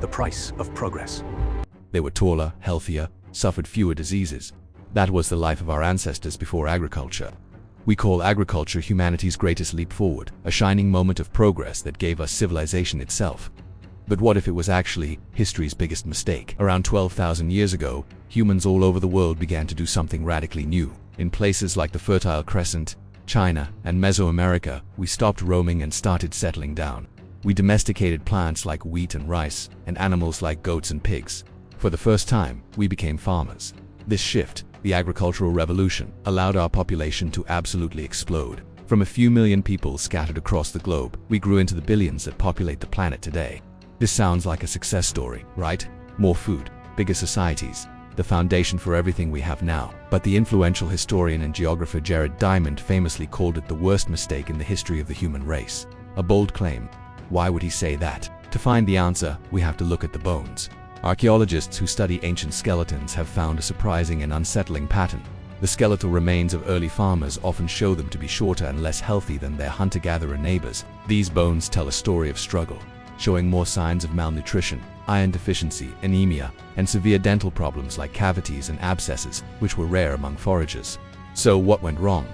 the price of progress. They were taller, healthier, suffered fewer diseases. That was the life of our ancestors before agriculture. We call agriculture humanity's greatest leap forward, a shining moment of progress that gave us civilization itself. But what if it was actually history's biggest mistake? Around 12,000 years ago, humans all over the world began to do something radically new. In places like the Fertile Crescent, China, and Mesoamerica, we stopped roaming and started settling down. We domesticated plants like wheat and rice, and animals like goats and pigs. For the first time, we became farmers. This shift, the agricultural revolution, allowed our population to absolutely explode. From a few million people scattered across the globe, we grew into the billions that populate the planet today. This sounds like a success story, right? More food, bigger societies, the foundation for everything we have now. But the influential historian and geographer Jared Diamond famously called it the worst mistake in the history of the human race. A bold claim. Why would he say that? To find the answer, we have to look at the bones. Archaeologists who study ancient skeletons have found a surprising and unsettling pattern. The skeletal remains of early farmers often show them to be shorter and less healthy than their hunter-gatherer neighbors. These bones tell a story of struggle, showing more signs of malnutrition, iron deficiency, anemia, and severe dental problems like cavities and abscesses, which were rare among foragers. So what went wrong?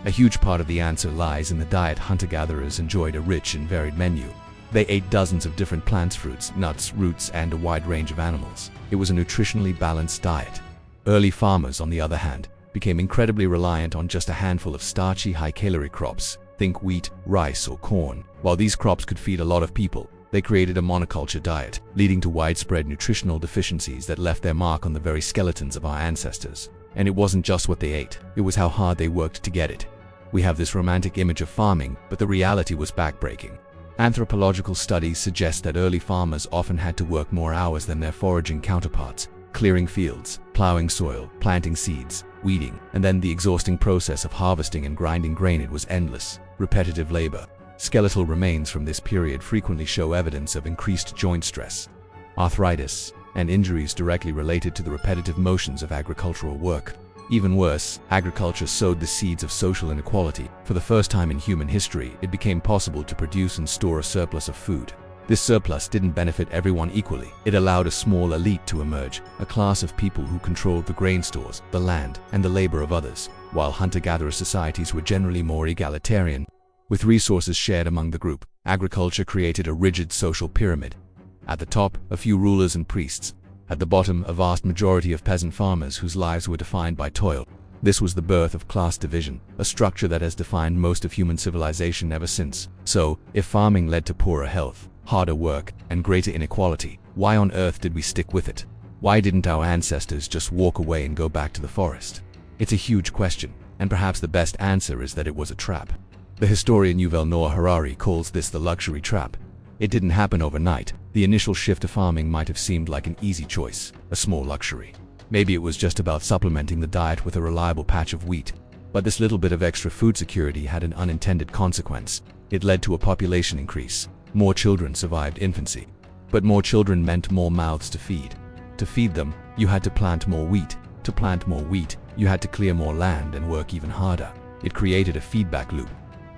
A huge part of the answer lies in the diet hunter-gatherers enjoyed: a rich and varied menu. They ate dozens of different plants, fruits, nuts, roots, and a wide range of animals. It was a nutritionally balanced diet. Early farmers, on the other hand, became incredibly reliant on just a handful of starchy, high-calorie crops. Think wheat, rice, or corn. While these crops could feed a lot of people, they created a monoculture diet, leading to widespread nutritional deficiencies that left their mark on the very skeletons of our ancestors. And it wasn't just what they ate, it was how hard they worked to get it. We have this romantic image of farming, but the reality was backbreaking. Anthropological studies suggest that early farmers often had to work more hours than their foraging counterparts, clearing fields, plowing soil, planting seeds, weeding, and then the exhausting process of harvesting and grinding grain. It was endless, repetitive labor. Skeletal remains from this period frequently show evidence of increased joint stress, arthritis, and injuries directly related to the repetitive motions of agricultural work. Even worse, agriculture sowed the seeds of social inequality. For the first time in human history, it became possible to produce and store a surplus of food. This surplus didn't benefit everyone equally. It allowed a small elite to emerge, a class of people who controlled the grain stores, the land, and the labor of others, while hunter-gatherer societies were generally more egalitarian. With resources shared among the group, agriculture created a rigid social pyramid. At the top, a few rulers and priests. At the bottom, a vast majority of peasant farmers whose lives were defined by toil. This was the birth of class division, a structure that has defined most of human civilization ever since. So, if farming led to poorer health, harder work, and greater inequality, why on earth did we stick with it? Why didn't our ancestors just walk away and go back to the forest? It's a huge question, and perhaps the best answer is that it was a trap. The historian Yuval Noah Harari calls this the luxury trap. It didn't happen overnight. The initial shift to farming might have seemed like an easy choice, a small luxury. Maybe it was just about supplementing the diet with a reliable patch of wheat. But this little bit of extra food security had an unintended consequence. It led to a population increase. More children survived infancy. But more children meant more mouths to feed. To feed them, you had to plant more wheat. To plant more wheat, you had to clear more land and work even harder. It created a feedback loop.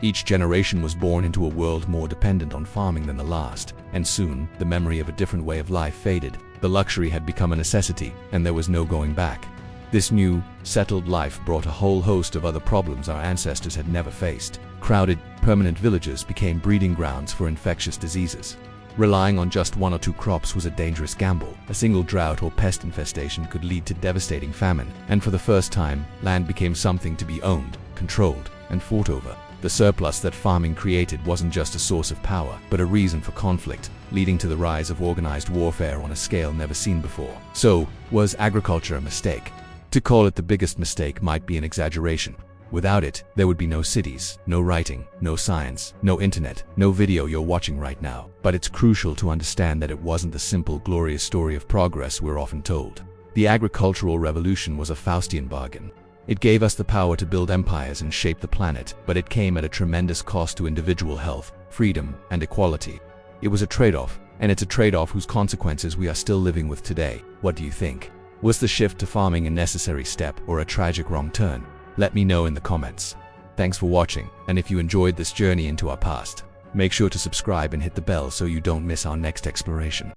Each generation was born into a world more dependent on farming than the last, and soon, the memory of a different way of life faded. The luxury had become a necessity, and there was no going back. This new, settled life brought a whole host of other problems our ancestors had never faced. Crowded, permanent villages became breeding grounds for infectious diseases. Relying on just one or two crops was a dangerous gamble. A single drought or pest infestation could lead to devastating famine, and for the first time, land became something to be owned, controlled, and fought over. The surplus that farming created wasn't just a source of power, but a reason for conflict, leading to the rise of organized warfare on a scale never seen before. So, was agriculture a mistake? To call it the biggest mistake might be an exaggeration. Without it, there would be no cities, no writing, no science, no internet, no video you're watching right now. But it's crucial to understand that it wasn't the simple, glorious story of progress we're often told. The agricultural revolution was a Faustian bargain. It gave us the power to build empires and shape the planet, but it came at a tremendous cost to individual health, freedom, and equality. It was a trade-off, and it's a trade-off whose consequences we are still living with today. What do you think? Was the shift to farming a necessary step or a tragic wrong turn? Let me know in the comments. Thanks for watching, and if you enjoyed this journey into our past, make sure to subscribe and hit the bell so you don't miss our next exploration.